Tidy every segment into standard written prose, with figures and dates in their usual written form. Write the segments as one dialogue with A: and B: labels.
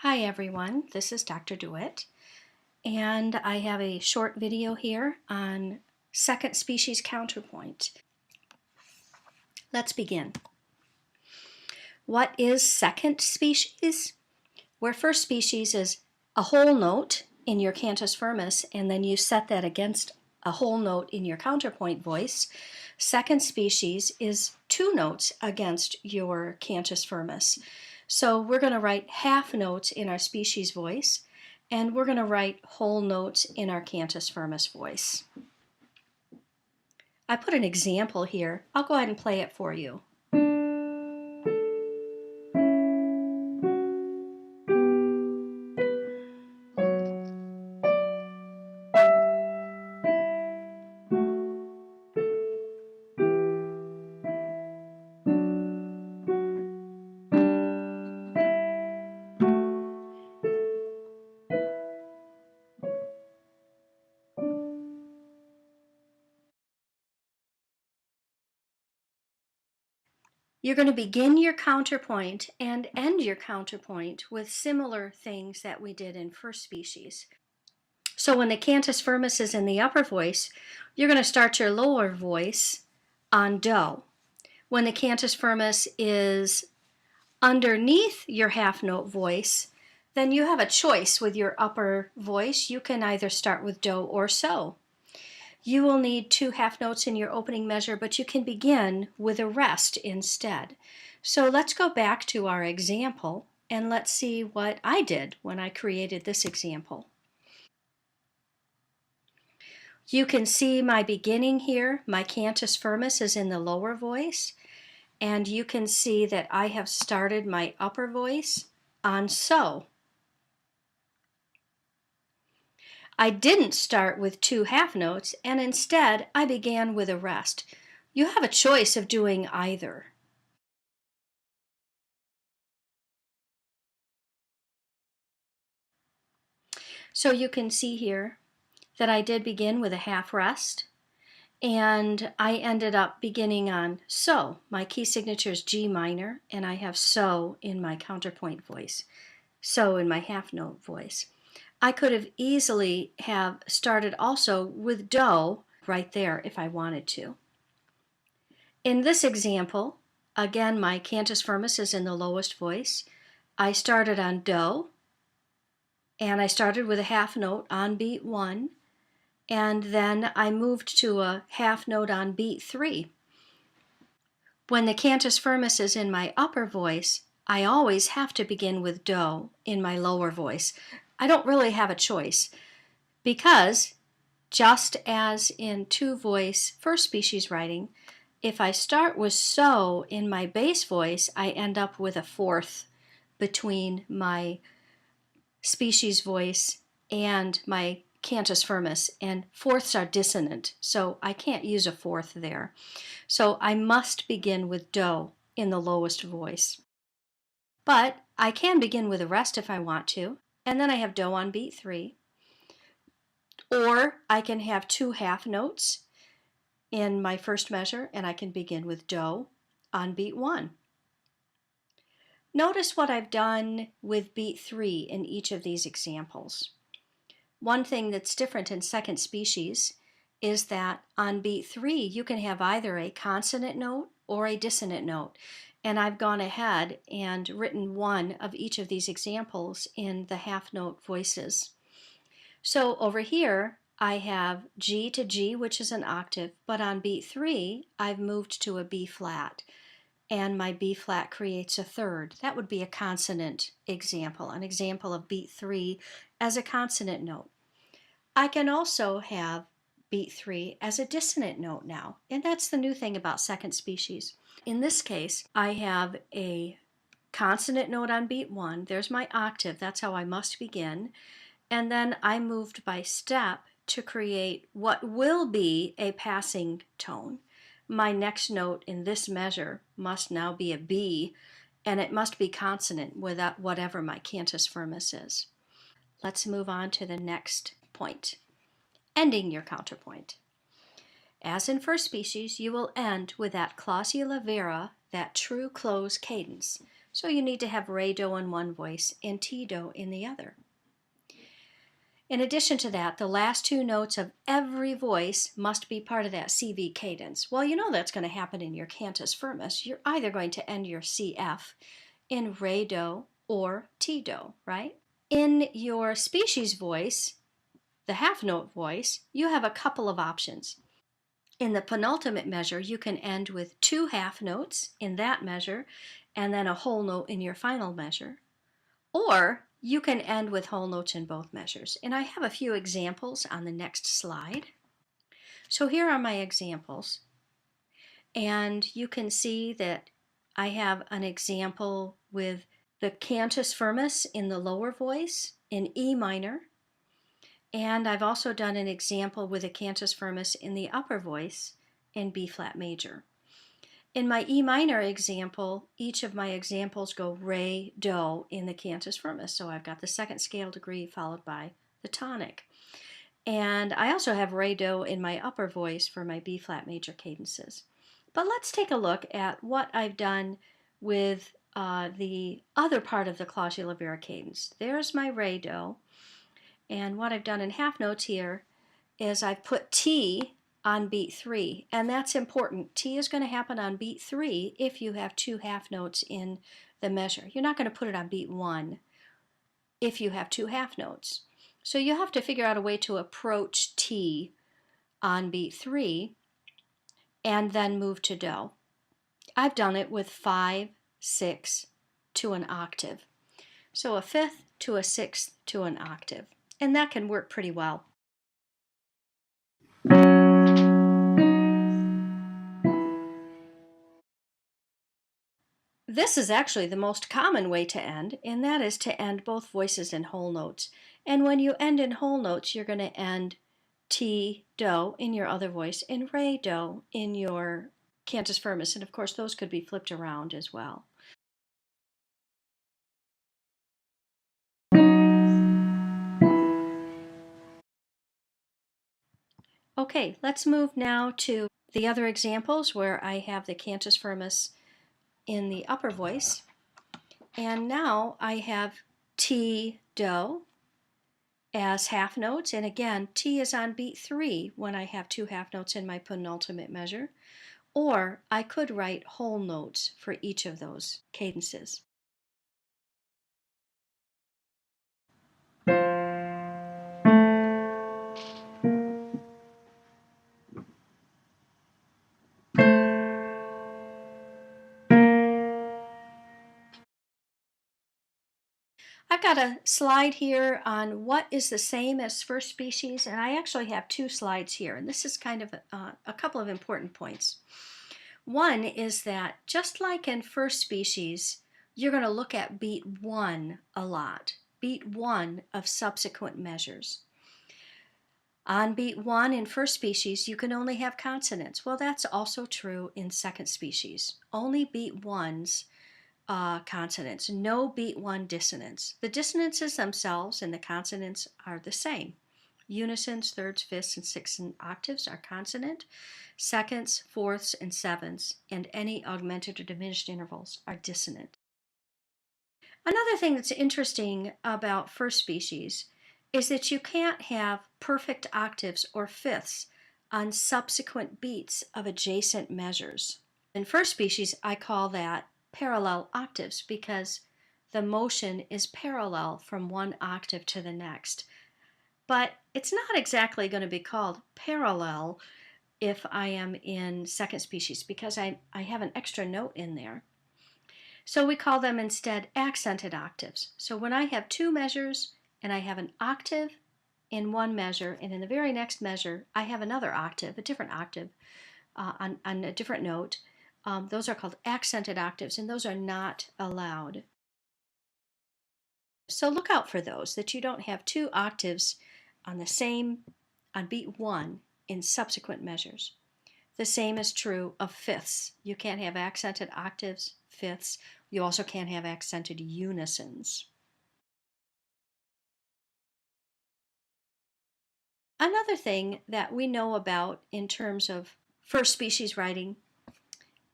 A: Hi everyone, this is Dr. DeWitt, and I have a short video here on second species counterpoint. Let's begin. What is second species? Where first species is a whole note in your cantus firmus, and then you set that against a whole note in your counterpoint voice. Second species is two notes against your cantus firmus. So we're going to write half notes in our species voice, and we're going to write whole notes in our cantus firmus voice. I put an example here. I'll go ahead and play it for you. You're going to begin your counterpoint and end your counterpoint with similar things that we did in first species. So when the cantus firmus is in the upper voice, you're going to start your lower voice on do. When the cantus firmus is underneath your half note voice, then you have a choice with your upper voice. You can either start with do or so. You will need two half notes in your opening measure, but you can begin with a rest instead. So let's go back to our example and let's see what I did when I created this example. You can see my beginning here. My cantus firmus is in the lower voice, and you can see that I have started my upper voice on so. I didn't start with two half notes, and instead I began with a rest. You have a choice of doing either. So you can see here that I did begin with a half rest, and I ended up beginning on so. My key signature is G minor, and I have so in my counterpoint voice, so in my half note voice. I could have easily have started also with do right there if I wanted to. In this example, again, my cantus firmus is in the lowest voice. I started on do, and I started with a half note on beat 1, and then I moved to a half note on beat 3. When the cantus firmus is in my upper voice, I always have to begin with do in my lower voice. I don't really have a choice because, just as in two-voice first species writing, if I start with so in my bass voice, I end up with a fourth between my species voice and my cantus firmus, and fourths are dissonant, so I can't use a fourth there. So I must begin with do in the lowest voice. But I can begin with a rest if I want to, and then I have do on beat 3. Or I can have two half notes in my first measure, and I can begin with do on beat 1. Notice what I've done with beat 3 in each of these examples. One thing that's different in second species is that on beat 3 you can have either a consonant note or a dissonant note, and I've gone ahead and written one of each of these examples in the half note voices. So over here I have G to G, which is an octave, but on beat 3 I've moved to a B flat, and my B flat creates a third. That would be a consonant example, an example of beat 3 as a consonant note. I can also have beat 3 as a dissonant note now, and that's the new thing about second species. In this case, I have a consonant note on beat 1. There's my octave. That's how I must begin. And then I moved by step to create what will be a passing tone. My next note in this measure must now be a B, and it must be consonant with whatever my cantus firmus is. Let's move on to the next point, ending your counterpoint. As in first species, you will end with that clausula vera, that true close cadence. So you need to have re-do in one voice and ti-do in the other. In addition to that, the last two notes of every voice must be part of that CV cadence. Well, you know that's going to happen in your cantus firmus. You're either going to end your CF in re-do or ti-do, right? In your species voice, the half note voice, you have a couple of options. In the penultimate measure, you can end with two half notes in that measure and then a whole note in your final measure. Or you can end with whole notes in both measures. And I have a few examples on the next slide. So here are my examples. And you can see that I have an example with the cantus firmus in the lower voice in E minor. And I've also done an example with a cantus firmus in the upper voice in B flat major. In my E minor example, each of my examples go re, do in the cantus firmus. So I've got the second scale degree followed by the tonic. And I also have re, do in my upper voice for my B flat major cadences. But let's take a look at what I've done with the other part of the clausula vera cadence. There's my re, do. And what I've done in half notes here is I've put T on beat 3, and that's important. T is going to happen on beat 3 if you have two half notes in the measure. You're not going to put it on beat 1 if you have two half notes. So you have to figure out a way to approach T on beat 3 and then move to do. I've done it with 5, 6 to an octave. So a fifth to a sixth to an octave. And that can work pretty well. This is actually the most common way to end, and that is to end both voices in whole notes. And when you end in whole notes, you're going to end ti, do in your other voice and re, do in your cantus firmus. And of course, those could be flipped around as well. Okay, let's move now to the other examples where I have the cantus firmus in the upper voice. And now I have ti, do as half notes, and again, T is on beat 3 when I have two half notes in my penultimate measure, or I could write whole notes for each of those cadences. I've got a slide here on what is the same as first species, and I actually have two slides here, and this is kind of a couple of important points. One is that just like in first species, you're going to look at beat 1 a lot, beat 1 of subsequent measures. On beat 1 in first species, you can only have consonants. Well, that's also true in second species. Only beat 1's consonants, no beat 1 dissonants. The dissonances themselves and the consonants are the same. Unisons, thirds, fifths, and sixths and octaves are consonant. Seconds, fourths, and sevenths, and any augmented or diminished intervals are dissonant. Another thing that's interesting about first species is that you can't have perfect octaves or fifths on subsequent beats of adjacent measures. In first species, I call that parallel octaves because the motion is parallel from one octave to the next. But it's not exactly going to be called parallel if I am in second species because I have an extra note in there. So we call them instead accented octaves. So when I have two measures and I have an octave in one measure, and in the very next measure I have another octave, a different octave on a different note, those are called accented octaves, and those are not allowed. So look out for those, that you don't have two octaves on beat 1 in subsequent measures. The same is true of fifths. You can't have accented octaves, fifths. You also can't have accented unisons. Another thing that we know about in terms of first species writing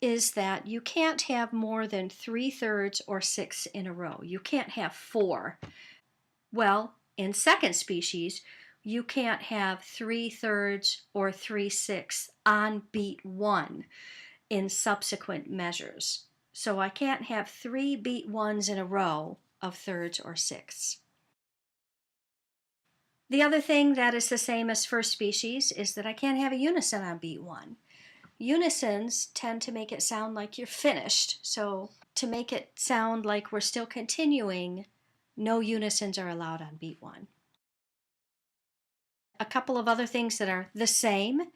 A: is that you can't have more than 3/3 or 6 in a row. You can't have 4. Well, in second species, you can't have 3/3 or 3/6 on beat 1 in subsequent measures. So I can't have 3 beat 1s in a row of thirds or sixths. The other thing that is the same as first species is that I can't have a unison on beat 1. Unisons tend to make it sound like you're finished. So to make it sound like we're still continuing, no unisons are allowed on beat 1. A couple of other things that are the same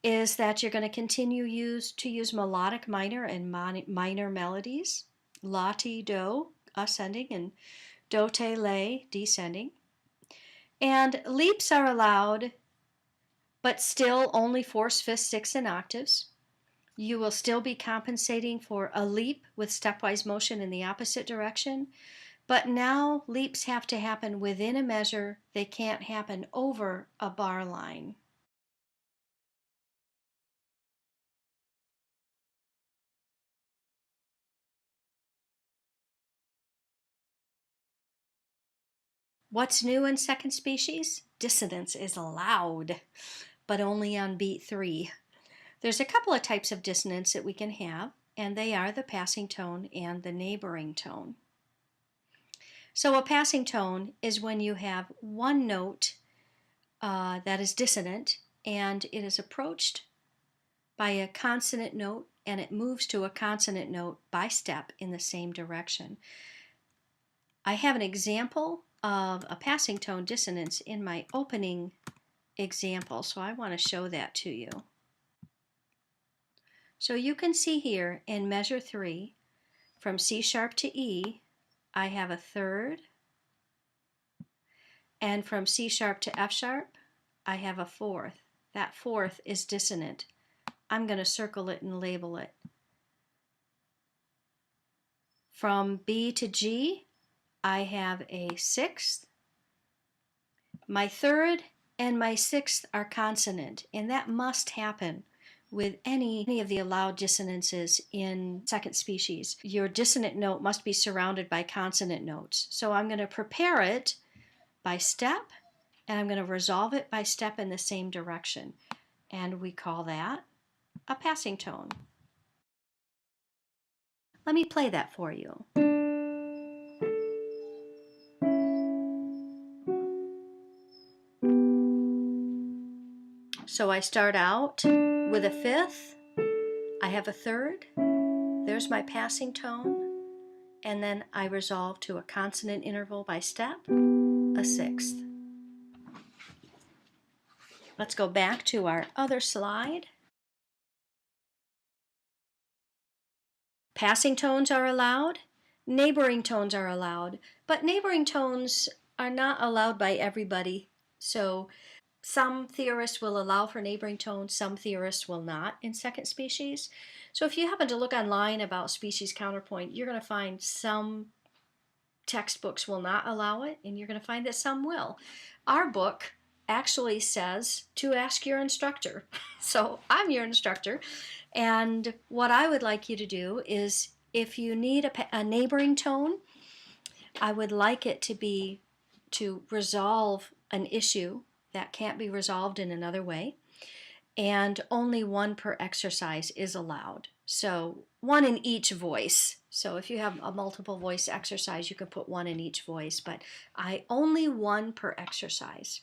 A: is that you're going to continue to use melodic minor and minor melodies. La, ti, do, ascending, and do, te, le, descending. And leaps are allowed, but still only fourths, fifths, sixths, and octaves. You will still be compensating for a leap with stepwise motion in the opposite direction, but now leaps have to happen within a measure. They can't happen over a bar line. What's new in second species? Dissonance is allowed, but only on beat 3. There's a couple of types of dissonance that we can have, and they are the passing tone and the neighboring tone. So a passing tone is when you have one note that is dissonant, and it is approached by a consonant note, and it moves to a consonant note by step in the same direction. I have an example of a passing tone dissonance in my opening example, so I want to show that to you. So you can see here in measure 3, from C sharp to E, I have a third, and from C sharp to F sharp, I have a fourth. That fourth is dissonant. I'm going to circle it and label it. From B to G, I have a sixth. My third and my sixth are consonant, and that must happen with any of the allowed dissonances in second species. Your dissonant note must be surrounded by consonant notes. So I'm going to prepare it by step, and I'm going to resolve it by step in the same direction. And we call that a passing tone. Let me play that for you. So I start out with a fifth, I have a third, there's my passing tone, and then I resolve to a consonant interval by step, a sixth. Let's go back to our other slide. Passing tones are allowed, neighboring tones are allowed, but neighboring tones are not allowed by everybody. So some theorists will allow for neighboring tones, some theorists will not in second species. So if you happen to look online about species counterpoint, you're going to find some textbooks will not allow it, and you're going to find that some will. Our book actually says to ask your instructor. So I'm your instructor, and what I would like you to do is, if you need a neighboring tone, I would like it to be to resolve an issue that can't be resolved in another way, and only one per exercise is allowed. So one in each voice. So if you have a multiple voice exercise, you can put one in each voice, but only one per exercise.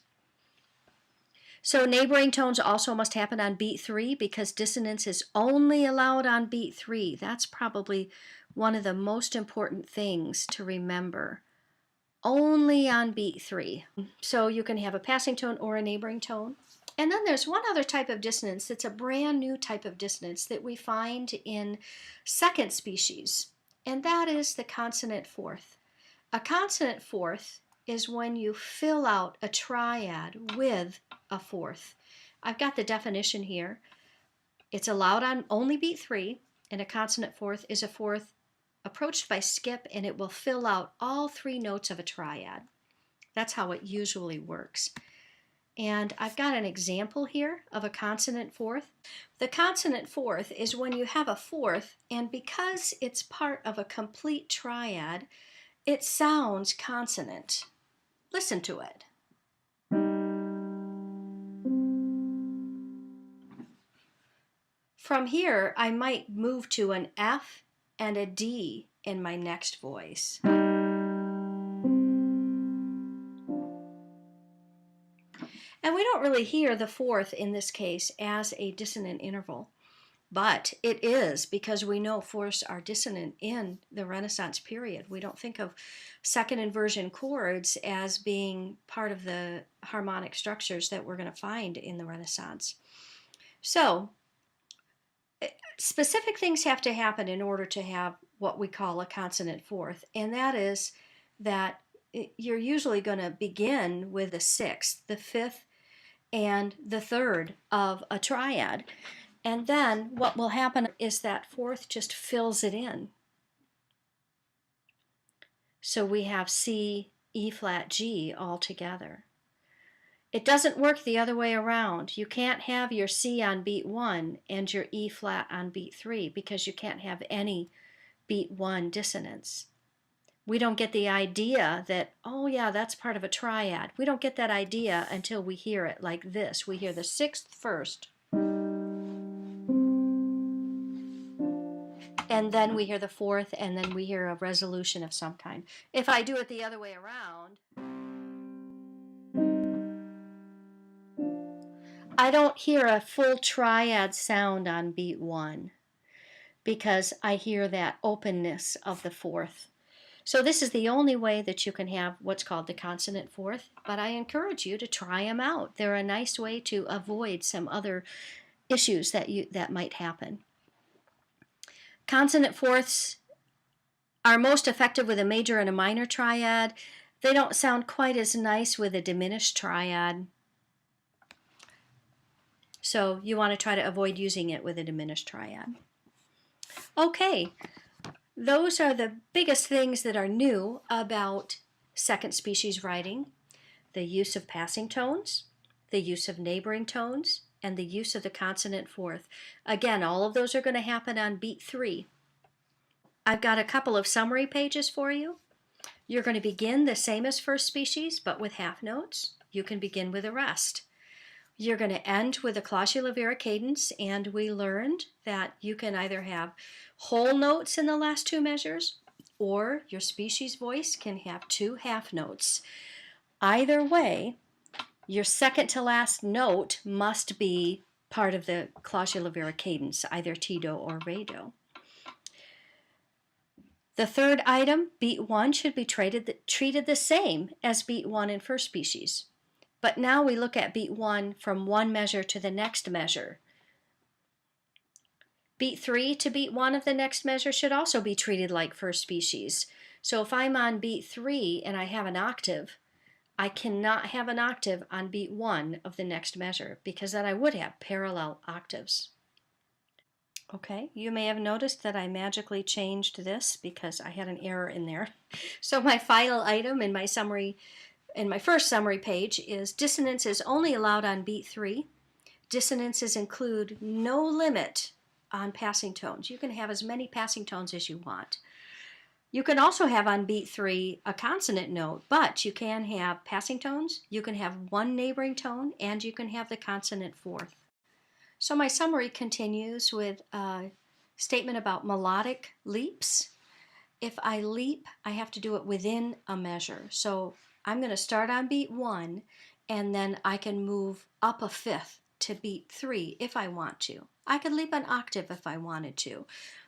A: So neighboring tones also must happen on beat 3 because dissonance is only allowed on beat 3. That's probably one of the most important things to remember. Only on beat 3. So you can have a passing tone or a neighboring tone. And then there's one other type of dissonance that's a brand new type of dissonance that we find in second species, and that is the consonant fourth. A consonant fourth is when you fill out a triad with a fourth. I've got the definition here. It's allowed on only beat 3, and a consonant fourth is a fourth approached by skip, and it will fill out all 3 notes of a triad. That's how it usually works. And I've got an example here of a consonant fourth. The consonant fourth is when you have a fourth, and because it's part of a complete triad, it sounds consonant. Listen to it. From here, I might move to an F and a D in my next voice. And we don't really hear the fourth in this case as a dissonant interval, but it is because we know fourths are dissonant in the Renaissance period. We don't think of second inversion chords as being part of the harmonic structures that we're going to find in the Renaissance. So, specific things have to happen in order to have what we call a consonant fourth, and that is that you're usually going to begin with the sixth, the fifth, and the third of a triad. And then what will happen is that fourth just fills it in. So we have C, E flat, G all together. It doesn't work the other way around. You can't have your C on beat 1 and your E flat on beat 3 because you can't have any beat 1 dissonance. We don't get the idea that, oh yeah, that's part of a triad. We don't get that idea until we hear it like this. We hear the sixth first, and then we hear the fourth, and then we hear a resolution of some kind. If I do it the other way around, I don't hear a full triad sound on beat 1 because I hear that openness of the fourth. So this is the only way that you can have what's called the consonant fourth, but I encourage you to try them out. They're a nice way to avoid some other issues that might happen. Consonant fourths are most effective with a major and a minor triad. They don't sound quite as nice with a diminished triad. So you want to try to avoid using it with a diminished triad. Okay. Those are the biggest things that are new about second species writing: the use of passing tones, the use of neighboring tones, and the use of the consonant fourth. Again, all of those are going to happen on beat 3. I've got a couple of summary pages for you. You're going to begin the same as first species, but with half notes. You can begin with a rest. You're going to end with a clausula-vera cadence, and we learned that you can either have whole notes in the last two measures, or your species voice can have 2 half notes. Either way, your second to last note must be part of the clausula-vera cadence, either Ti-Do or Re-Do. The third item, beat 1, should be treated the same as beat 1 in first species. But now we look at beat 1 from one measure to the next measure. Beat 3 to beat 1 of the next measure should also be treated like first species. So if I'm on beat 3 and I have an octave, I cannot have an octave on beat 1 of the next measure because then I would have parallel octaves. Okay, you may have noticed that I magically changed this because I had an error in there. So my final item in my summary, in my first summary page, is dissonance is only allowed on beat 3. Dissonances include no limit on passing tones. You can have as many passing tones as you want. You can also have on beat 3 a consonant note, but you can have passing tones, you can have one neighboring tone, and you can have the consonant fourth. So my summary continues with a statement about melodic leaps. If I leap, I have to do it within a measure. So I'm going to start on beat 1, and then I can move up a fifth to beat 3 if I want to. I could leap an octave if I wanted to.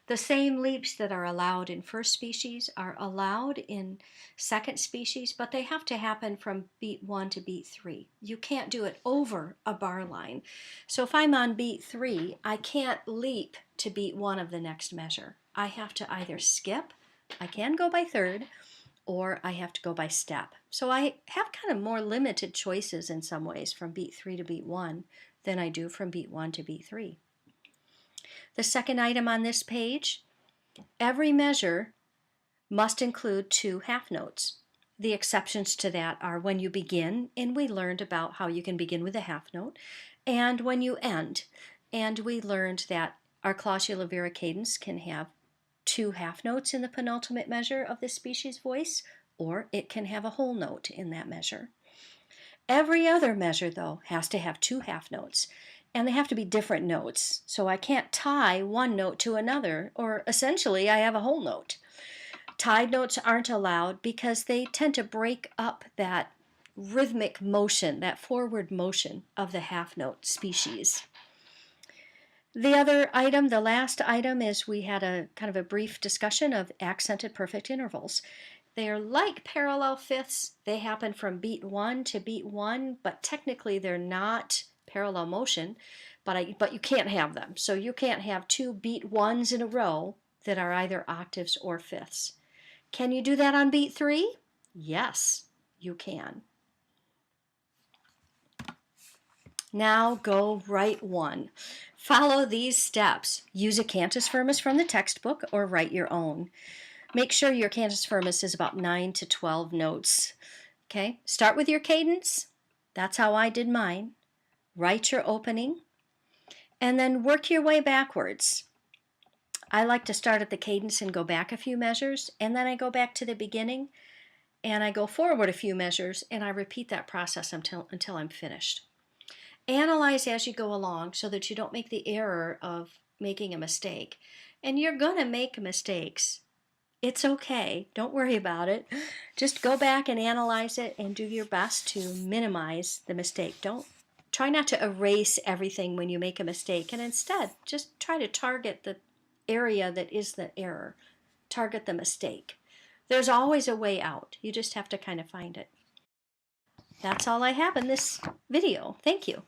A: The same leaps that are allowed in first species are allowed in second species, but they have to happen from beat 1 to beat 3. You can't do it over a bar line. So if I'm on beat 3, I can't leap to beat 1 of the next measure. I have to either skip, I can go by third, or I have to go by step. So I have kind of more limited choices in some ways from beat 3 to beat 1 than I do from beat 1 to beat 3. The second item on this page, every measure must include 2 half notes. The exceptions to that are when you begin, and we learned about how you can begin with a half note, and when you end, and we learned that our clausular cadence can have 2 half notes in the penultimate measure of the species voice, or it can have a whole note in that measure. Every other measure, though, has to have 2 half notes, and they have to be different notes. So I can't tie one note to another, or essentially I have a whole note. Tied notes aren't allowed because they tend to break up that rhythmic motion, that forward motion of the half note species. The other item, the last item, is we had a kind of a brief discussion of accented perfect intervals. They're like parallel fifths. They happen from beat 1 to beat 1, but technically they're not parallel motion, but you can't have them. So you can't have 2 beat 1s in a row that are either octaves or fifths. Can you do that on beat 3? Yes, you can. Now go write one. Follow these steps. Use a cantus firmus from the textbook or write your own. Make sure your cantus firmus is about 9 to 12 notes. Okay, start with your cadence. That's how I did mine. Write your opening and then work your way backwards. I like to start at the cadence and go back a few measures, and then I go back to the beginning and I go forward a few measures, and I repeat that process until I'm finished. Analyze as you go along so that you don't make the error of making a mistake. And you're going to make mistakes. It's okay. Don't worry about it. Just go back and analyze it and do your best to minimize the mistake. Try not to erase everything when you make a mistake, and instead just try to target the area that is the error. Target the mistake. There's always a way out. You just have to kind of find it. That's all I have in this video. Thank you.